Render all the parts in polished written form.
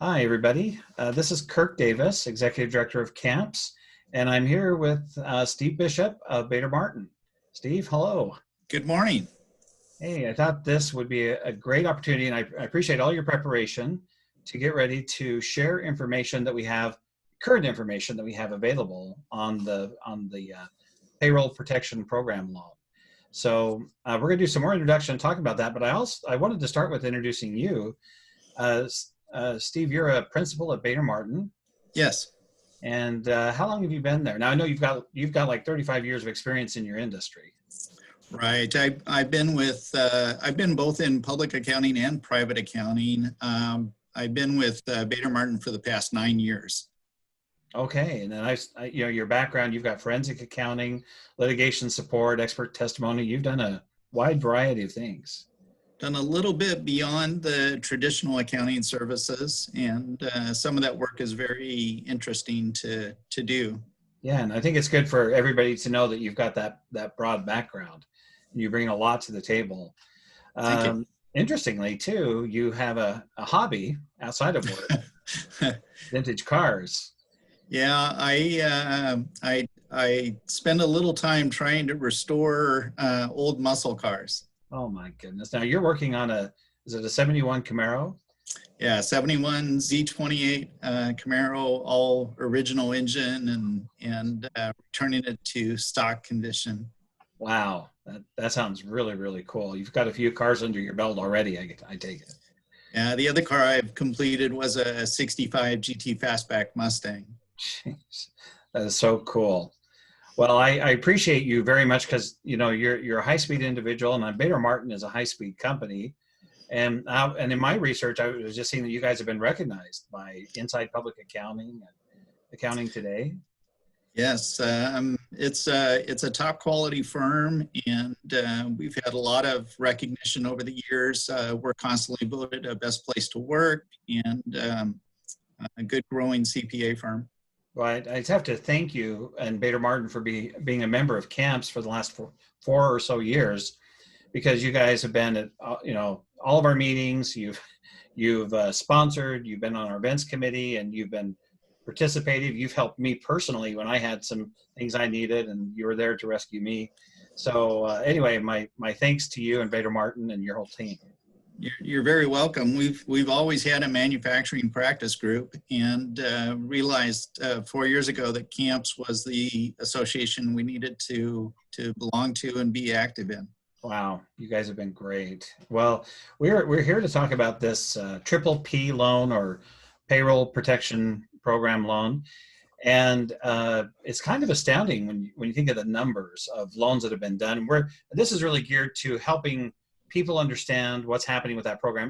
Hi, everybody. This is Kirk Davis, Executive Director of Camps, and I'm here with Steve Bishop of Bader Martin. Steve, hello. Good morning. Hey, I thought this would be a great opportunity, and I appreciate all your preparation to get ready to share information that we have, current information that we have available on the Payroll Protection Program loan. So we're going to do some more introduction and talk about that, but I wanted to start with introducing you. Steve, you're a principal at Bader Martin. Yes. And how long have you been there? Now I know you've got like 35 years of experience in your industry. Right. I've been both in public accounting and private accounting. I've been with Bader Martin for the past 9 years. Okay, and then your background, you've got forensic accounting, litigation support, expert testimony. You've done a wide variety of things. Done a little bit beyond the traditional accounting services, and some of that work is very interesting to do. Yeah, and I think it's good for everybody to know that you've got that broad background, and you bring a lot to the table. Thank you. Interestingly, too, you have a hobby outside of work, vintage cars. Yeah, I spend a little time trying to restore old muscle cars. Oh my goodness. Now you're working on is it a 71 Camaro? Yeah, 71 Z28 Camaro, all original engine and returning it to stock condition. Wow, that sounds really, really cool. You've got a few cars under your belt already, I take it. Yeah, the other car I've completed was a 65 GT Fastback Mustang. Jeez, that is so cool. Well, I appreciate you very much because you're a high-speed individual, and Bader Martin is a high-speed company. And in my research, I was just seeing that you guys have been recognized by Inside Public Accounting and Accounting Today. Yes, it's a top quality firm, and we've had a lot of recognition over the years. We're constantly voted a best place to work and a good growing CPA firm. Well, I just have to thank you and Bader Martin for being a member of camps for the last four or so years, because you guys have been at all of our meetings. You've sponsored, you've been on our events committee, and you've been participative. You've helped me personally when I had some things I needed, and you were there to rescue me. So anyway, my thanks to you and Bader Martin and your whole team. You're very welcome. We've always had a manufacturing practice group, and realized 4 years ago that camps was the association we needed to belong to and be active in. Wow, you guys have been great. Well, we're here to talk about this PPP loan, or Payroll Protection Program loan, and it's kind of astounding when you think of the numbers of loans that have been done. This is really geared to helping people understand what's happening with that program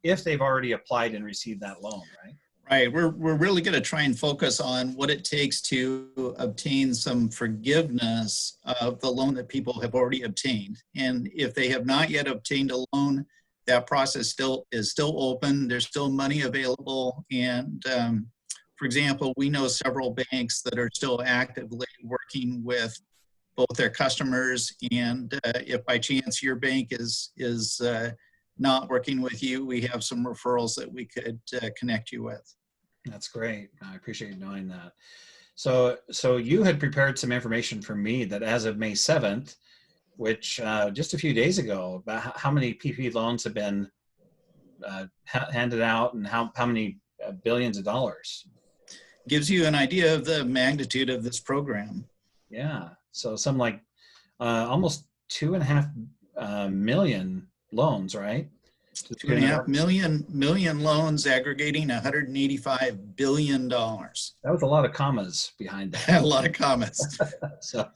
if they've already applied and received that loan, right? Right. We're really going to try and focus on what it takes to obtain some forgiveness of the loan that people have already obtained. And if they have not yet obtained a loan, that process is still open. There's still money available. And for example, we know several banks that are still actively working with both their customers, and if by chance your bank is not working with you, we have some referrals that we could connect you with. That's great. I appreciate knowing that. So you had prepared some information for me that as of May 7th, which just a few days ago, about how many PPP loans have been handed out and how many billions of dollars. Gives you an idea of the magnitude of this program. Yeah. So some like almost 2.5 million loans, right? 2.5 million loans aggregating $185 billion. That was a lot of commas behind that. A lot of commas. So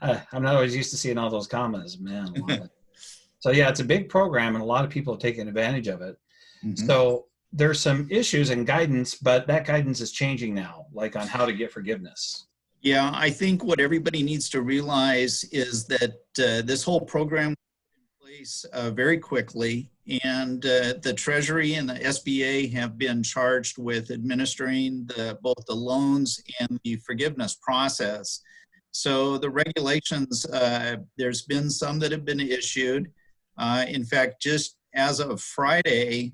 I'm not always used to seeing all those commas, man. So yeah, it's a big program and a lot of people have taken advantage of it. Mm-hmm. So there's some issues and guidance, but that guidance is changing now, like on how to get forgiveness. Yeah, I think what everybody needs to realize is that this whole program was in place very quickly, and the Treasury and the SBA have been charged with administering both the loans and the forgiveness process. So the regulations, there's been some that have been issued. In fact, just as of Friday,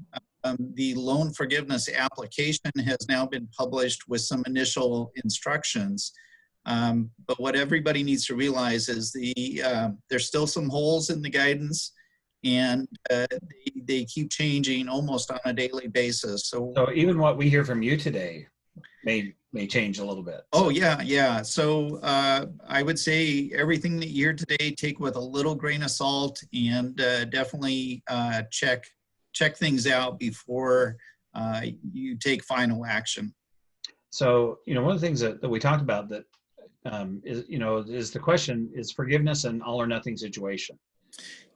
the loan forgiveness application has now been published with some initial instructions. But what everybody needs to realize is there's still some holes in the guidance, and they keep changing almost on a daily basis. So even what we hear from you today may change a little bit. Oh yeah. So I would say everything that you hear today, take with a little grain of salt, and definitely check things out before you take final action. So, one of the things that we talked about that is the question, is forgiveness an all or nothing situation?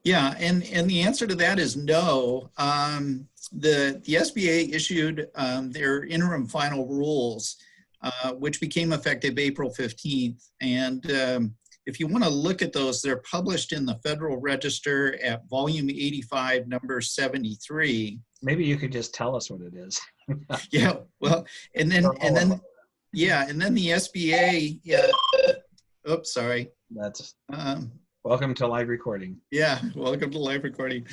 Yeah, and the answer to that is no. The SBA issued their interim final rules, which became effective April 15th. And if you want to look at those, they're published in the Federal Register at volume 85, number 73. Maybe you could just tell us what it is. Yeah, well, and then the SBA, oops, sorry. That's welcome to live recording. Yeah, welcome to live recording.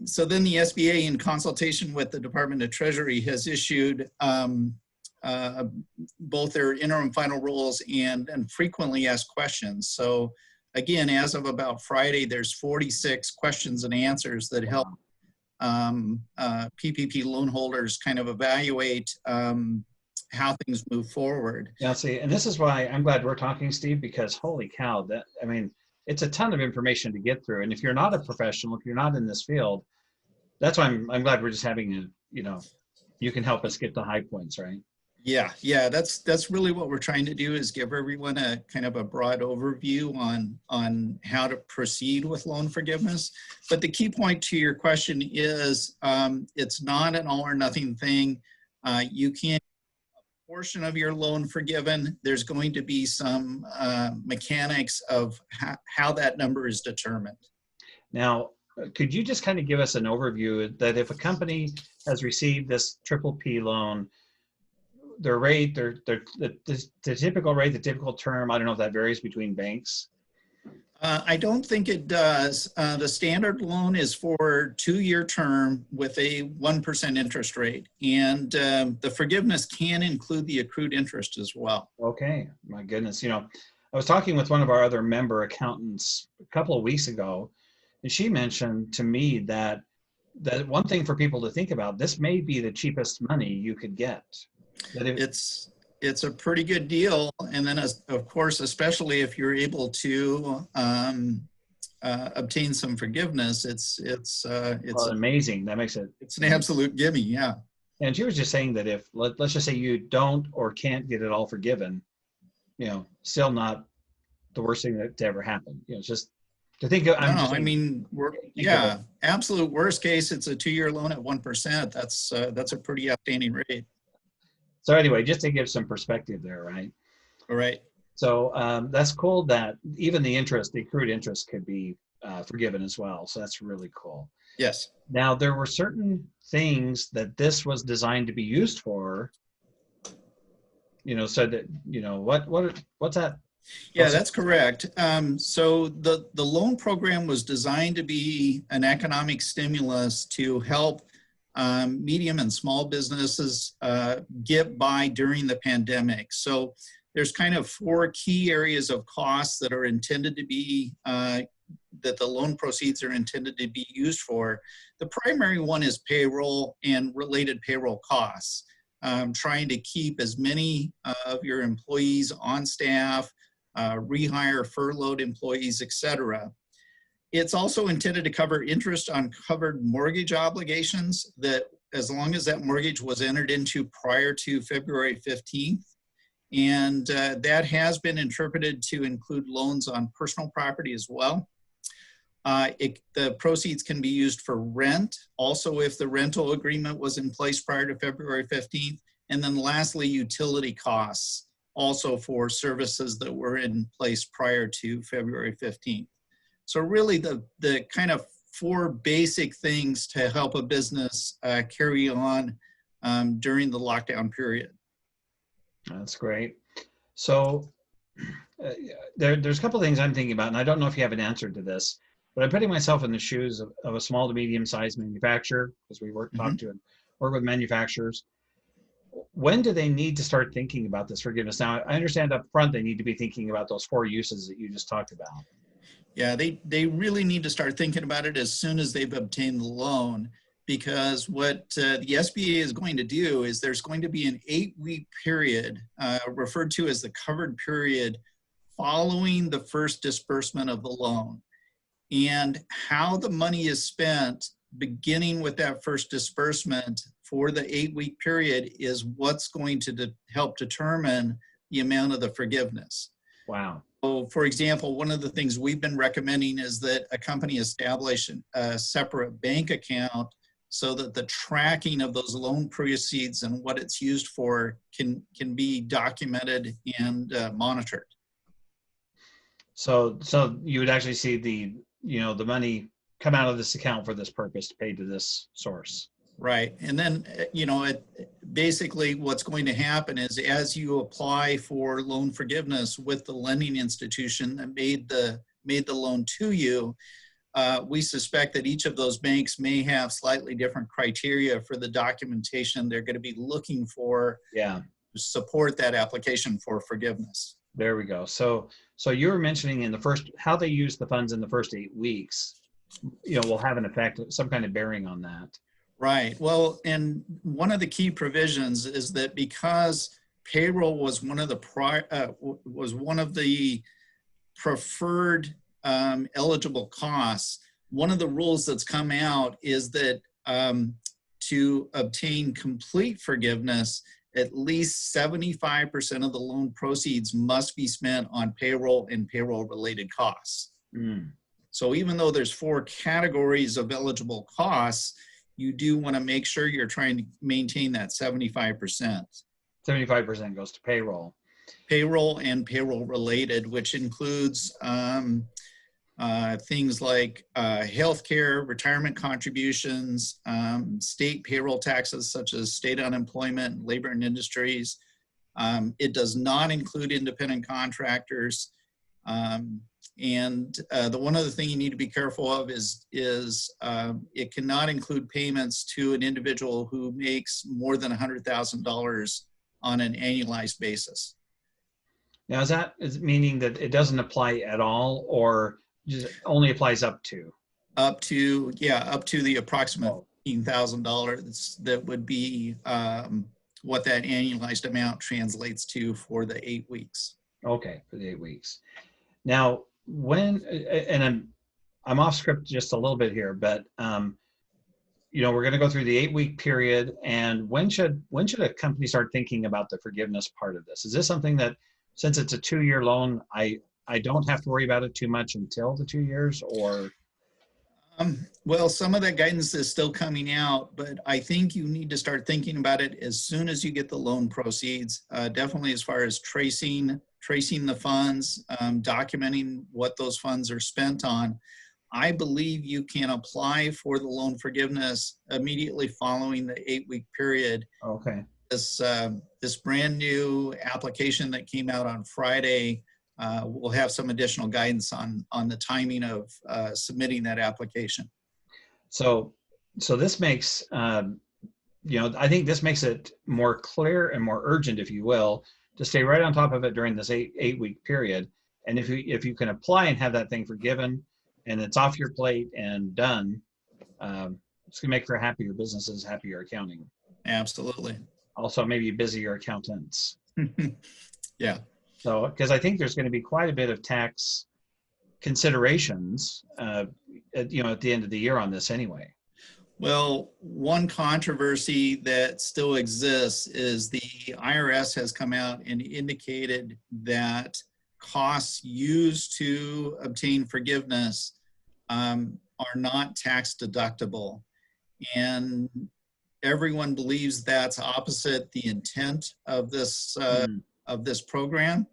So then the SBA, in consultation with the Department of Treasury, has issued both their interim final rules and frequently asked questions. So again, as of about Friday, there's 46 questions and answers that help PPP loan holders kind of evaluate how things move forward. Yeah, see, and this is why I'm glad we're talking, Steve, because holy cow, it's a ton of information to get through. And if you're not a professional, if you're not in this field, that's why I'm glad we're just having you can help us get the high points, right? Yeah, that's really what we're trying to do, is give everyone a kind of a broad overview on how to proceed with loan forgiveness. But the key point to your question is it's not an all or nothing thing. You can portion of your loan forgiven. There's going to be some mechanics of how that number is determined. Now, could you just kind of give us an overview that if a company has received this PPP loan, their rate, the typical rate, the typical term, I don't know if that varies between banks. I don't think it does. The standard loan is for 2-year term with a 1% interest rate. And the forgiveness can include the accrued interest as well. Okay, my goodness. I was talking with one of our other member accountants a couple of weeks ago, and she mentioned to me that one thing for people to think about, this may be the cheapest money you could get. It's a pretty good deal, and then of course, especially if you're able to obtain some forgiveness, it's amazing. That makes it's an absolute gimme, yeah. And she was just saying that if let's just say you don't or can't get it all forgiven, still not the worst thing to ever happen. It's just to think of. Absolute worst case, it's a 2-year loan at 1%. That's a pretty outstanding rate. So anyway, just to give some perspective there, right? All right. So that's cool that even the accrued interest could be forgiven as well. So that's really cool. Yes. Now, there were certain things that this was designed to be used for, so that, what's that? Yeah, that's correct. So the loan program was designed to be an economic stimulus to help medium and small businesses get by during the pandemic. So there's kind of 4 key areas of costs that are intended to be, that the loan proceeds are intended to be used for. The primary one is payroll and related payroll costs. Trying to keep as many of your employees on staff, rehire furloughed employees, etc. It's also intended to cover interest on covered mortgage obligations that, as long as that mortgage was entered into prior to February 15th. And that has been interpreted to include loans on personal property as well. The proceeds can be used for rent, also if the rental agreement was in place prior to February 15th. And then lastly, utility costs, also for services that were in place prior to February 15th. So really the kind of 4 basic things to help a business carry on during the lockdown period. That's great. So there's a couple of things I'm thinking about, and I don't know if you have an answer to this. but I'm putting myself in the shoes of a small to medium-sized manufacturer, because we work with manufacturers. When do they need to start thinking about this forgiveness? Now, I understand up front they need to be thinking about those 4 uses that you just talked about. Yeah, they really need to start thinking about it as soon as they've obtained the loan, because what the SBA is going to do is there's going to be an 8-week period referred to as the covered period following the first disbursement of the loan. And how the money is spent beginning with that first disbursement for the 8-week period is what's going to help determine the amount of the forgiveness. Wow. So, for example, one of the things we've been recommending is that a company establish a separate bank account so that the tracking of those loan proceeds and what it's used for can be documented and monitored. So you would actually see the money come out of this account for this purpose, paid to this source. Right. And then, basically what's going to happen is as you apply for loan forgiveness with the lending institution that made the loan to you, we suspect that each of those banks may have slightly different criteria for the documentation they're going to be looking for to support that application for forgiveness. There we go. So you were mentioning how they use the funds in the first 8 weeks, will have an effect, some kind of bearing on that. Right. Well, and one of the key provisions is that because payroll was one of the preferred eligible costs, one of the rules that's come out is that to obtain complete forgiveness, at least 75% of the loan proceeds must be spent on payroll and payroll-related costs. So even though there's 4 categories of eligible costs, you do want to make sure you're trying to maintain that 75%. 75% goes to payroll. Payroll and payroll-related, which includes things like healthcare, retirement contributions, state payroll taxes such as state unemployment, labor and industries. It does not include independent contractors. And the one other thing you need to be careful of is it cannot include payments to an individual who makes more than $100,000 on an annualized basis. Now, is it meaning that it doesn't apply at all, or just only applies up to? Up to the approximate $15,000 that would be what that annualized amount translates to for the 8 weeks. Okay, for the 8 weeks. Now, and I'm off script just a little bit here, but we're going to go through the 8-week period. And when should a company start thinking about the forgiveness part of this? Is this something that, since it's a 2-year loan, I don't have to worry about it too much until the 2 years, or? Well, some of that guidance is still coming out, but I think you need to start thinking about it as soon as you get the loan proceeds, definitely as far as tracing the funds, documenting what those funds are spent on. I believe you can apply for the loan forgiveness immediately following the 8-week period. Okay. This brand new application that came out on Friday will have some additional guidance on the timing of submitting that application. So this makes, I think this makes it more clear and more urgent, if you will, to stay right on top of it during this 8-week period. And if you can apply and have that thing forgiven, and it's off your plate and done, it's gonna make for happier businesses, happier accounting. Absolutely. Also, maybe busier accountants. Yeah. So, because I think there's going to be quite a bit of tax considerations, at the end of the year on this anyway. Well, one controversy that still exists is the IRS has come out and indicated that costs used to obtain forgiveness are not tax deductible. And everyone believes that's opposite the intent of this program.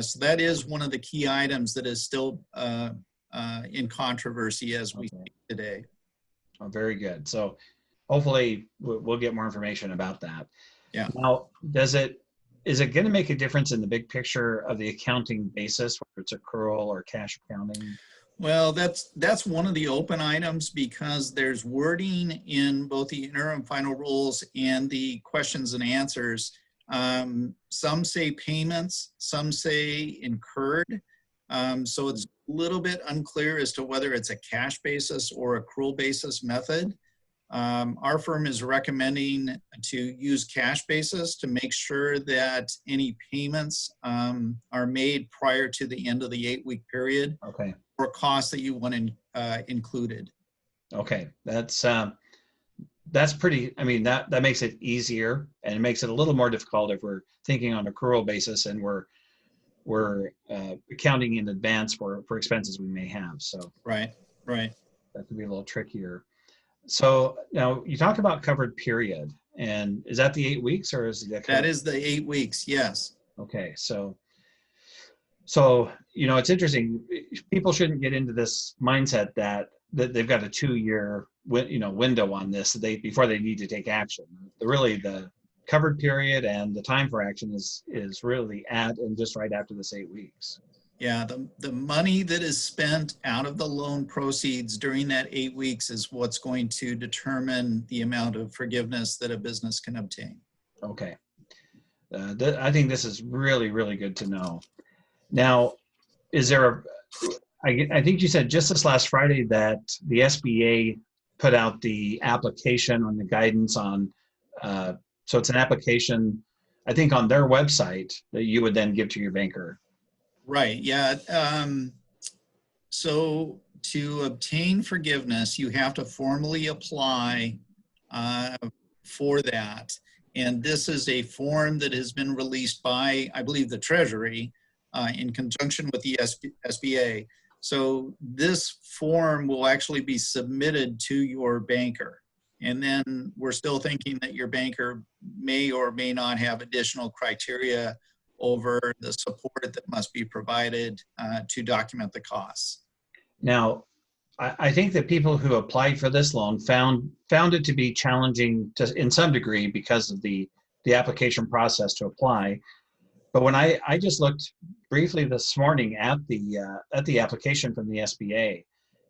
So that is one of the key items that is still in controversy as we speak today. Oh, very good. So hopefully we'll get more information about that. Yeah. Now, is it going to make a difference in the big picture of the accounting basis, whether it's accrual or cash accounting? Well, that's one of the open items because there's wording in both the interim final rules and the questions and answers. Some say payments, some say incurred. So it's a little bit unclear as to whether it's a cash basis or accrual basis method. Our firm is recommending to use cash basis to make sure that any payments are made prior to the end of the 8-week period. Okay. Or costs that you want included. Okay. That's pretty, I mean, that makes it easier, and it makes it a little more difficult if we're thinking on accrual basis and we're accounting in advance for expenses we may have. So right. That could be a little trickier. So now you talk about covered period, and is that the 8 weeks or is it? That is the 8 weeks. Yes. Okay. So it's interesting. People shouldn't get into this mindset that they've got a 2-year window on this before they need to take action. The covered period and the time for action is really at and just right after this 8 weeks. Yeah, the money that is spent out of the loan proceeds during that 8 weeks is what's going to determine the amount of forgiveness that a business can obtain. Okay. I think this is really, really good to know. Now, I think you said just this last Friday that the SBA put out the application on the guidance on, so it's an application, I think on their website that you would then give to your banker. Right, yeah. So to obtain forgiveness, you have to formally apply for that. And this is a form that has been released by, I believe, the Treasury in conjunction with the SBA. So this form will actually be submitted to your banker. And then we're still thinking that your banker may or may not have additional criteria over the support that must be provided to document the costs. Now, I think that people who applied for this loan found it to be challenging in some degree because of the application process to apply. But when I just looked briefly this morning at the application from the SBA,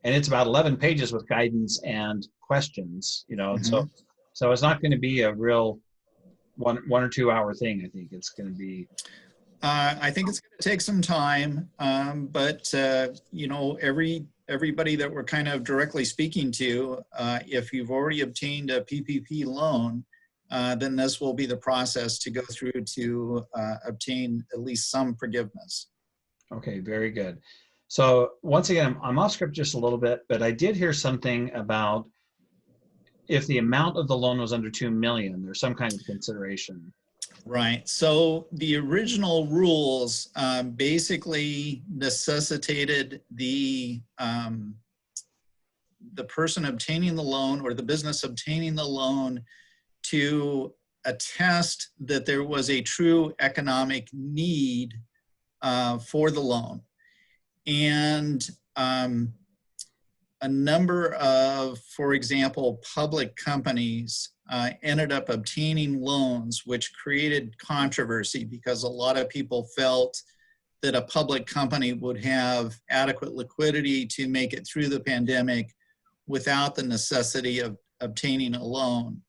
and it's about 11 pages with guidance and questions, Mm-hmm. so it's not going to be a real one or 2 hour thing. I think it's going to be. I think it's going to take some time, but everybody that we're kind of directly speaking to, if you've already obtained a PPP loan, then this will be the process to go through to obtain at least some forgiveness. Okay, very good. So once again, I'm off script just a little bit, but I did hear something about if the amount of the loan was under 2 million, there's some kind of consideration. Right. So the original rules basically necessitated the person obtaining the loan or the business obtaining the loan to attest that there was a true economic need for the loan. And a number of, for example, public companies ended up obtaining loans, which created controversy because a lot of people felt that a public company would have adequate liquidity to make it through the pandemic without the necessity of obtaining a loan.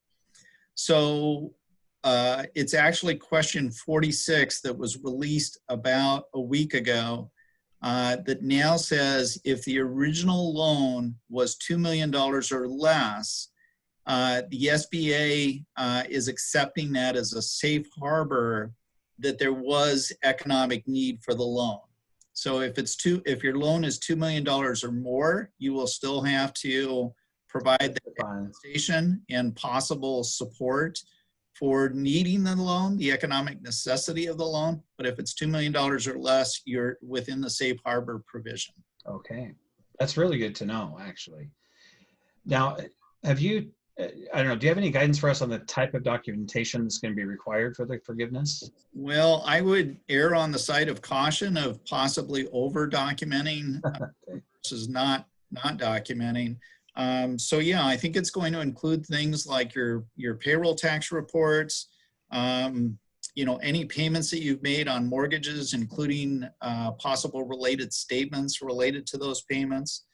So it's actually question 46 that was released about a week ago that now says if the original loan was $2 million or less, the SBA is accepting that as a safe harbor that there was economic need for the loan. So if your loan is $2 million or more, you will still have to provide the compensation and possible support for needing the loan, the economic necessity of the loan. But if it's $2 million or less, you're within the safe harbor provision. Okay, that's really good to know, actually. Now, have you, I don't know, do you have any guidance for us on the type of documentation that's going to be required for the forgiveness? Well, I would err on the side of caution of possibly over documenting versus not documenting. So yeah, I think it's going to include things like your payroll tax reports, any payments that you've made on mortgages, including possible related statements related to those payments.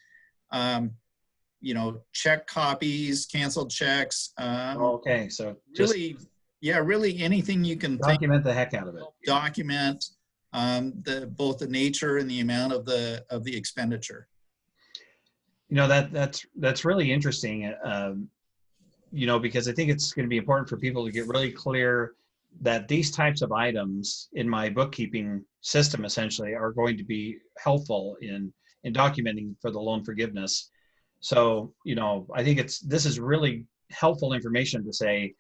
Check copies, canceled checks. Okay, so just Really, yeah, really anything you can think. document the heck out of it. Document both the nature and the amount of the expenditure. That's really interesting. Because I think it's going to be important for people to get really clear that these types of items in my bookkeeping system essentially are going to be helpful in documenting for the loan forgiveness. So, I think this is really helpful information to say,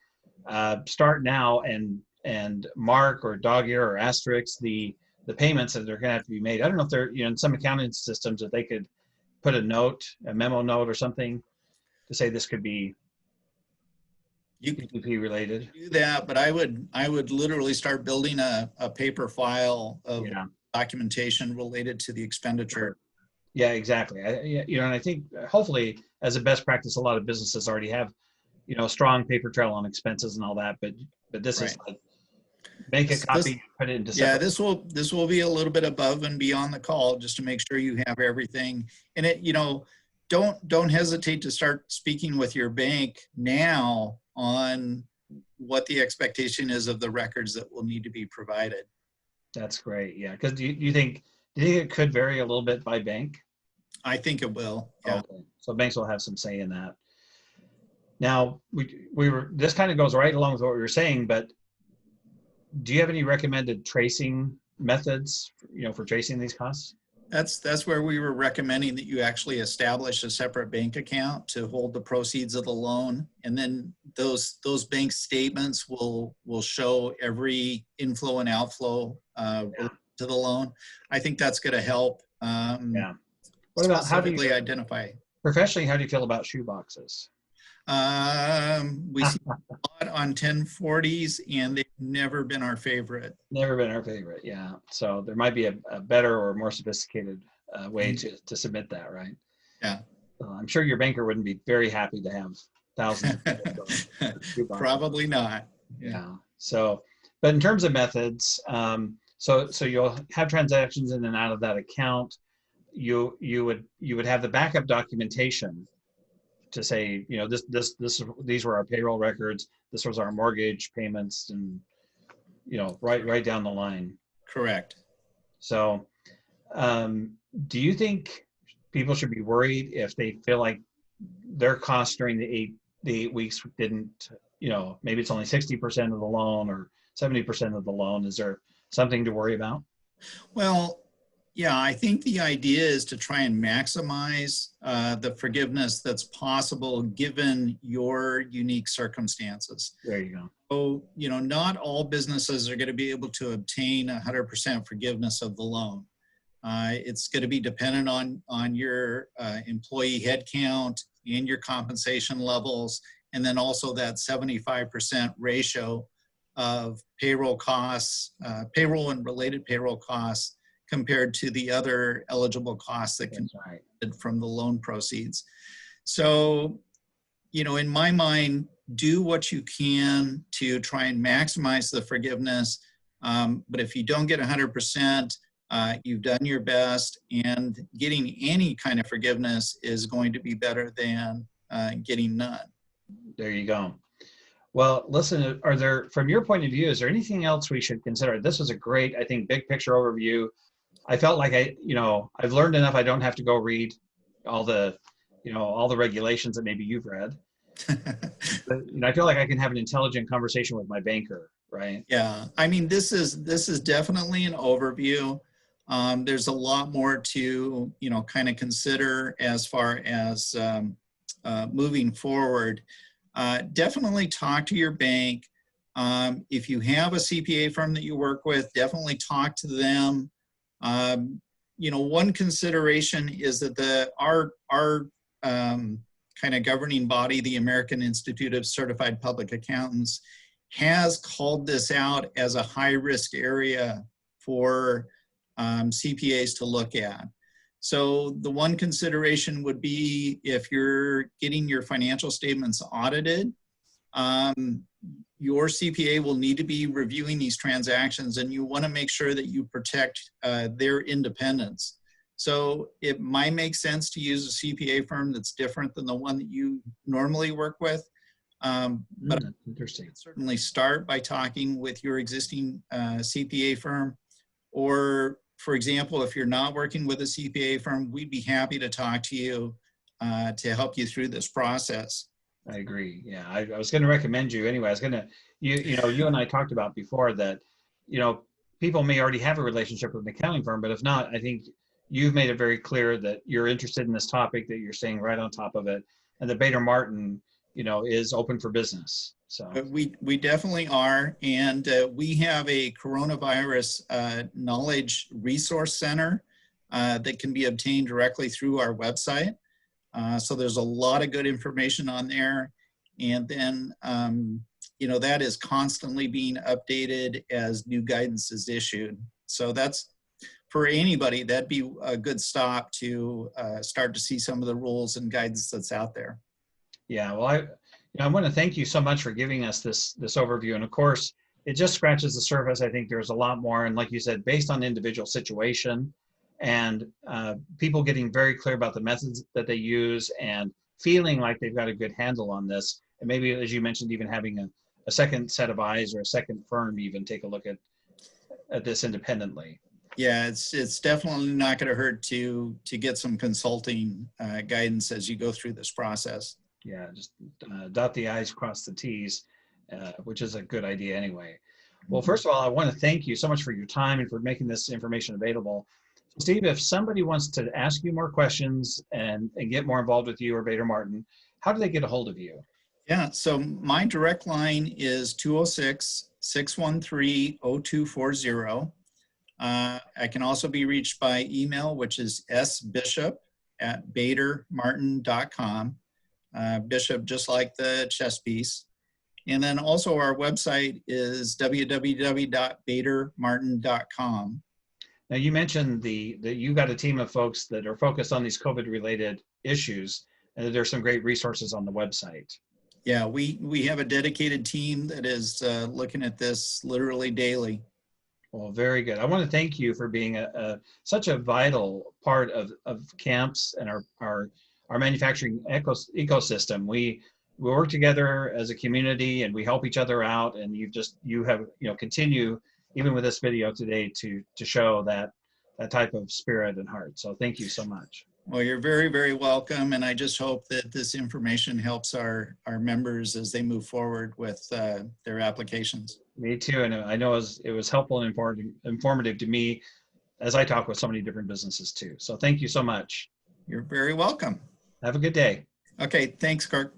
start now and mark or dog ear or asterisk the payments that are going to have to be made. I don't know if they're, in some accounting systems that they could put a memo note or something to say this could be PPP related. Do that, but I would literally start building a paper file of documentation related to the expenditure. Yeah, exactly. And I think hopefully as a best practice, a lot of businesses already have, strong paper trail on expenses and all that, but this is like, make a copy, put it into separate. Yeah, this will be a little bit above and beyond the call just to make sure you have everything. And don't hesitate to start speaking with your bank now on what the expectation is of the records that will need to be provided. That's great. Yeah, because do you think it could vary a little bit by bank? I think it will. Yeah. Okay. So banks will have some say in that. Now this kind of goes right along with what we were saying, but do you have any recommended tracing methods, for tracing these costs? That's where we were recommending that you actually establish a separate bank account to hold the proceeds of the loan, and then those bank statements will show every inflow and outflow to the loan. I think that's going to help. What about how do you identify? Professionally, how do you feel about shoe boxes? We see a lot on 1040s, and they've never been our favorite. Never been our favorite, yeah. So there might be a better or more sophisticated way to submit that, right? Yeah. I'm sure your banker wouldn't be very happy to have thousands of shoe boxes. Probably not. Yeah. So, but in terms of methods, so you'll have transactions in and out of that account. You would have the backup documentation to say, these were our payroll records, this was our mortgage payments, and right down the line. Correct. So do you think people should be worried if they feel like their costs during the eight weeks didn't, maybe it's only 60% of the loan or 70% of the loan? Is there something to worry about? Well, yeah, I think the idea is to try and maximize the forgiveness that's possible given your unique circumstances. There you go. So, not all businesses are going to be able to obtain 100% forgiveness of the loan. It's going to be dependent on your employee headcount and your compensation levels, and then also that 75% ratio of payroll costs, payroll and related payroll costs, compared to the other eligible costs that can be from the loan proceeds. So, in my mind, do what you can to try and maximize the forgiveness. But if you don't get 100%, you've done your best, and getting any kind of forgiveness is going to be better than getting none. There you go. Well, listen, from your point of view, is there anything else we should consider? This was a great, I think, big picture overview. I felt like I've learned enough. I don't have to go read all the regulations that maybe you've read. But, I feel like I can have an intelligent conversation with my banker, right? Yeah, I mean, this is definitely an overview. There's a lot more to kind of consider as far as moving forward. Definitely talk to your bank. If you have a CPA firm that you work with, definitely talk to them. One consideration is that our kind of governing body, the American Institute of Certified Public Accountants, has called this out as a high-risk area for CPAs to look at. So the one consideration would be if you're getting your financial statements audited, your CPA will need to be reviewing these transactions, and you want to make sure that you protect their independence. So it might make sense to use a CPA firm that's different than the one that you normally work with. But Interesting. certainly start by talking with your existing CPA firm. Or, for example, if you're not working with a CPA firm, we'd be happy to talk to you to help you through this process. I agree. Yeah, I was going to recommend you anyway. I was going to, you and I talked about before that, people may already have a relationship with an accounting firm, but if not, I think you've made it very clear that you're interested in this topic, that you're staying right on top of it, and that Bader Martin, is open for business. So we definitely are, and we have a coronavirus knowledge resource center that can be obtained directly through our website. So there's a lot of good information on there, and then that is constantly being updated as new guidance is issued. So that's, for anybody, that'd be a good stop to start to see some of the rules and guidance that's out there. Yeah, well, I want to thank you so much for giving us this overview. And of course, it just scratches the surface. I think there's a lot more. And like you said, based on individual situation and people getting very clear about the methods that they use and feeling like they've got a good handle on this. And maybe, as you mentioned, even having a second set of eyes or a second firm even take a look at this independently. Yeah, it's definitely not going to hurt to get some consulting guidance as you go through this process. Yeah, just dot the I's, cross the T's, which is a good idea anyway. Well, first of all, I want to thank you so much for your time and for making this information available. Steve, if somebody wants to ask you more questions and get more involved with you or Bader Martin, how do they get a hold of you? Yeah, so my direct line is 206-613-0240. I can also be reached by email, which is sbishop@badermartin.com. Bishop, just like the chess piece. And then also our website is www.badermartin.com. Now, you mentioned that you've got a team of folks that are focused on these COVID-related issues, and that there's some great resources on the website. Yeah, we have a dedicated team that is looking at this literally daily. Well, very good. I want to thank you for being such a vital part of camps and our manufacturing ecosystem. We work together as a community and we help each other out, and you have continue even with this video today to show that type of spirit and heart. So thank you so much. Well, you're very, very welcome, and I just hope that this information helps our members as they move forward with their applications. Me too, and I know it was helpful and informative to me as I talk with so many different businesses too. So thank you so much. You're very welcome. Have a good day. Okay, thanks, Kirk.